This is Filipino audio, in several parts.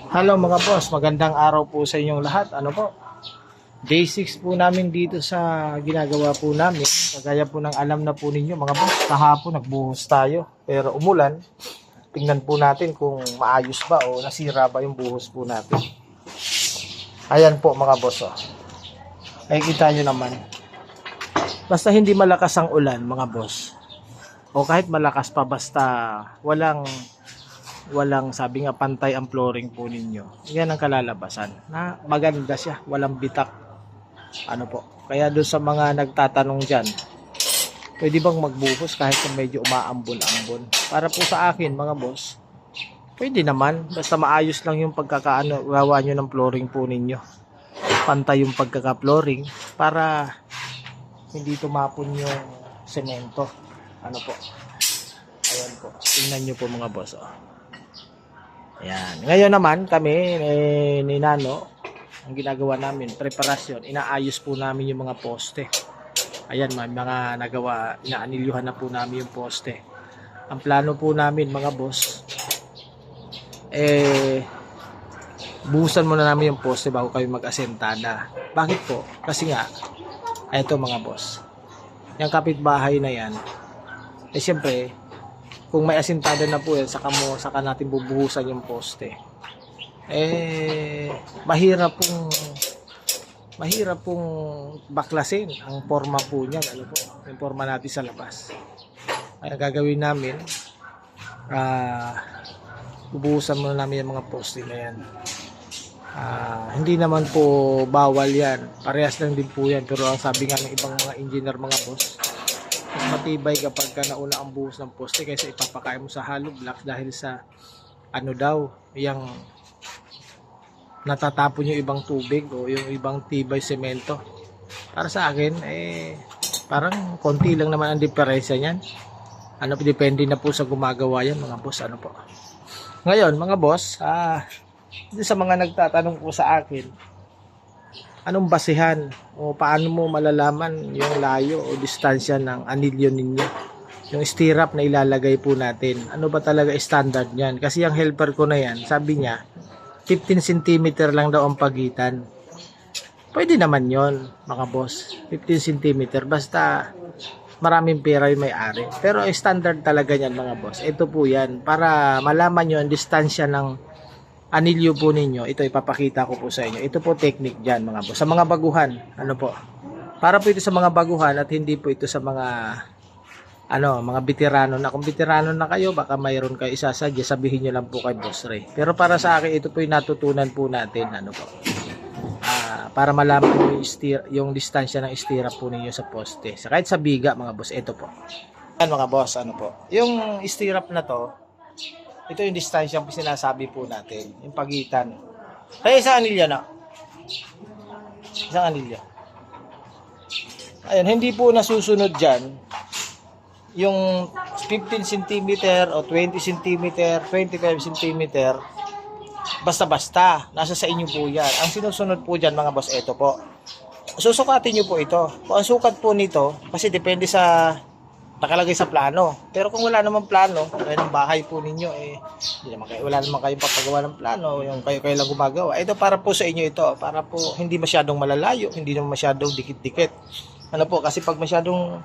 Hello mga boss, magandang araw po sa inyong lahat. Ano po? Day 6 po namin dito sa ginagawa po namin. Kagaya po ng alam na po ninyo mga boss, kahapon nagbuhos tayo. Pero umulan, tingnan po natin kung maayos ba o nasira ba yung buhos po natin. Ayan po mga boss. Oh. Ay kita nyo naman. Basta hindi malakas ang ulan mga boss. O kahit malakas pa basta walang sabi nga pantay ang flooring po ninyo. Yan ang kalalabasan. Na maganda siya, walang bitak. Ano po? Kaya doon sa mga nagtatanong diyan, pwede bang magbuhos kahit kung medyo umaambon-ambon? Para po sa akin mga boss, pwede naman basta maayos lang yung gawa nyo ng flooring po ninyo. Pantay yung pagkaka-flooring para hindi tumapon yung semento. Ano po? Ayan po. Tingnan nyo po mga boss. Oh. Ayan. Ngayon naman kami ni Nano, ang ginagawa namin, preparasyon, inaayos po namin yung mga poste. Ayan, may mga nagawa, inaanilyuhan na po namin yung poste. Ang plano po namin mga boss, buhusan muna namin yung poste bago kami mag-asentada. Bakit po? Kasi nga, eto mga boss, yung kapitbahay na yan, siyempre, kung may asintada na po yan, saka natin bubuhusan yung poste. Mahirap pong baklasin ang forma po niyan. Ano po? Yung forma natin sa labas. Kaya gagawin namin, bubuhusan muna namin yung mga poste na yan. Hindi naman po bawal yan. Parehas lang din po yan. Pero ang sabi nga ng ibang mga engineer mga boss, mas matibay kapag ka nauna ang buhos ng poste kaysa ipapakain mo sa hollow blocks dahil sa ano daw, yung natatapon yung ibang tubig o yung ibang tibay semento. Para sa akin, parang konti lang naman ang diferensya niyan. Ano, depende na po sa gumagawa yan mga boss. Ano po? Ngayon mga boss, sa mga nagtatanong po sa akin, anong basehan o paano mo malalaman yung layo o distansya ng anilyo ninyo, yung stirrup na ilalagay po natin, ano ba talaga standard niyan? Kasi yung helper ko na yan, sabi niya 15 cm lang daw ang pagitan. Pwede naman yon mga boss, 15 cm, basta maraming pera yung may-ari. Pero standard talaga niyan mga boss, ito po yan, para malaman nyo ang distansya ng anilyo po ninyo. Ito ipapakita ko po sa inyo. Ito po technique dyan mga boss. Sa mga baguhan, ano po? Para po ito sa mga baguhan at hindi po ito sa mga mga veterano na. Kung veterano na kayo, baka mayroon kayo isasadya, sabihin nyo lang po kay Boss Ray. Pero para sa akin, ito po yung natutunan po natin, ano po? Para malaman po yung distansya ng stirrup po ninyo sa poste. Kahit sa biga mga boss, ito po. Yan mga boss, ano po? Yung stirrup na to, ito yung distansya yung sinasabi po natin. Yung pagitan. Kaya isang anilya na. Isang anilya. Ayun, hindi po nasusunod dyan yung 15 cm o 20 cm, 25 cm. Basta-basta. Nasa sa inyo po yan. Ang sinusunod po dyan mga boss, ito po. Susukatin nyo po ito. Kung ang sukat po nito, kasi depende sa nakalagay sa plano. Pero kung wala namang plano, kaya ng bahay po ninyo, wala naman kayong papagawa ng plano, yung kayo lang gumagawa. Ito para po sa inyo ito, para po hindi masyadong malalayo, hindi naman masyadong dikit-dikit. Ano po, kasi pag masyadong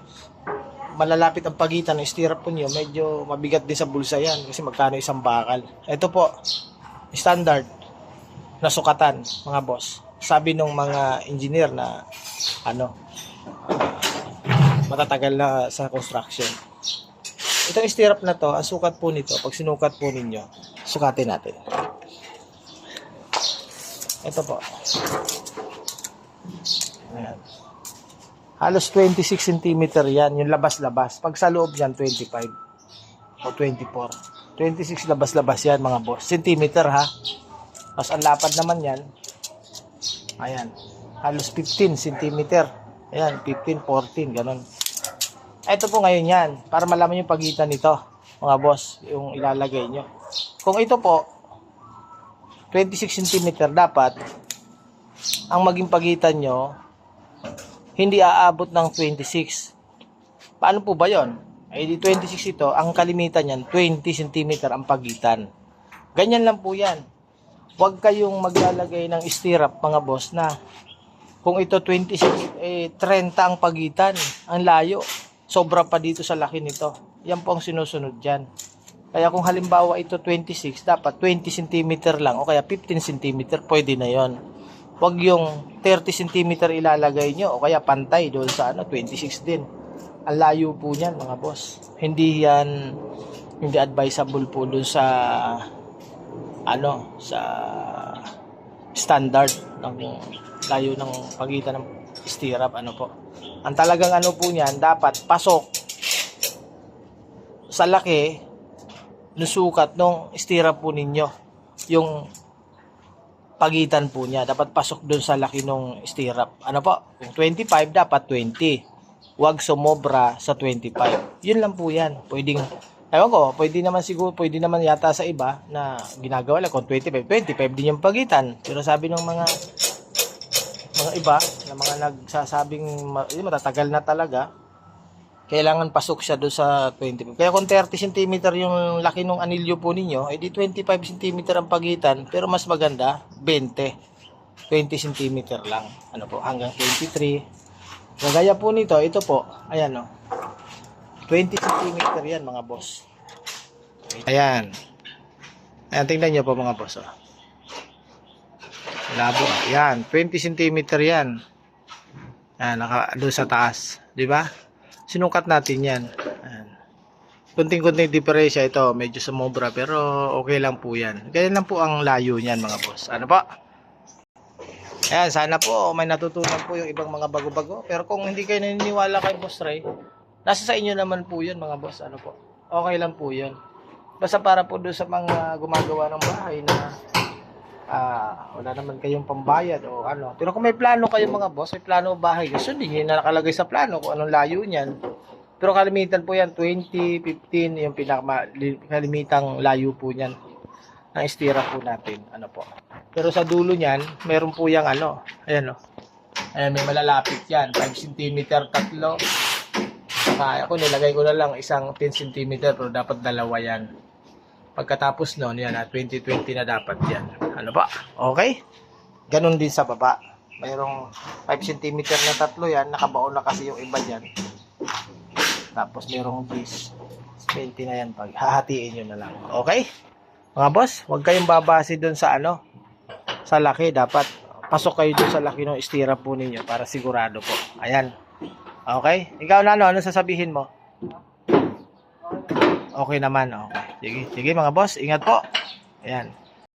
malalapit ang pagitan ng stirrup po niyo, medyo mabigat din sa bulsa yan, kasi magkano isang bakal. Ito po, standard na sukatan, mga boss. Sabi nung mga engineer na, matatagal na sa construction. Itong stirrup na to, ang sukat po nito, pag sinukat po ninyo, sukatin natin. Ito po. Ayan. Halos 26 cm yan, yung labas-labas. Pag sa loob yan, 25 o 24. 26 labas-labas yan mga boss. Centimeter ha. Tapos ang lapad naman yan, ayan, halos 15 cm. Ayan, 15, 14, ganun. Ito po ngayon yan, para malaman yung pagitan nito, mga boss, yung ilalagay nyo. Kung ito po, 26 cm dapat, ang maging pagitan nyo, hindi aabot ng 26. Paano po ba yon? Di 26 ito, ang kalimitan yan, 20 cm ang pagitan. Ganyan lang po yan. huwag kayong maglalagay ng stirrup mga boss na kung ito 26, 30 ang pagitan, ang layo. Sobra pa dito sa laki nito. Yan po ang sinusunod dyan. Kaya kung halimbawa ito 26, dapat 20 cm lang o kaya 15 cm, pwede na yon. Huwag yung 30 cm ilalagay nyo o kaya pantay doon sa 26 din. Ang layo po niyan mga boss. Hindi advisable po doon sa sa standard ng layo ng pagitan ng stirrup po. Ang talagang po niyan, dapat pasok sa laki ng sukat ng stirrup po ninyo. Yung pagitan po niya, dapat pasok doon sa laki ng stirrup. Kung 25, dapat 20. Huwag sumobra sa 25. Yun lang po yan. Ewan ko, pwede naman yata sa iba na ginagawa lang kung 25 din yung pagitan. Pero sabi ng mga iba, na mga nagsasabing matatagal na talaga, kailangan pasok siya doon sa 25. Kaya kung 30 cm yung laki ng anilyo po ninyo, edi 25 cm ang pagitan, pero mas maganda 20 cm lang. Hanggang 23. Kagaya po nito, ito po, ayan 20 cm yan mga boss. Ayan. Ayan, tingnan nyo po mga boss. Labo. Ayan, 20 cm yan. Ayan, doon sa taas. Diba? Sinukat natin yan. Ayan. Kunting-kunting diferensya ito. Medyo sumobra pero okay lang po yan. Ganyan lang po ang layo niyan mga boss. Po? Ayan, sana po may natutunan po yung ibang mga bago-bago. Pero kung hindi kayo naniniwala kay Boss Ray, nasa sa inyo naman po yun mga boss. Po? Okay lang po yun. Basta para po doon sa mga gumagawa ng bahay na wala naman kayong pambayad o Pero kung may plano kayo mga boss, may plano bahay, sundin nyo na nakalagay sa plano kung anong layo niyan. Pero kalimitan po yan, 20, 15, yung pinakalimitang layo po niyan ng stirrup po natin. Po. Pero sa dulo niyan, meron po yung ayan Ayan, may malalapit yan, 5 cm tatlo. Kaya ko nilagay ko na lang isang 10 cm pero dapat dalawa yan. Pagkatapos noon, yan 20-20 na dapat yan. Ba? Okay? Ganon din sa baba. Mayroong 5 cm na tatlo yan. Nakabaon na kasi yung iba dyan. Tapos mayroong 10. 20 na yan. Hahatiin nyo na lang. Okay? Mga boss, huwag kayong babase doon sa sa laki. Dapat pasok kayo doon sa laki ng stirrup po ninyo para sigurado po. Ayan. Okay? Ikaw ano sasabihin mo? Okay naman. Okay. Sige mga boss, ingat po. Ayan.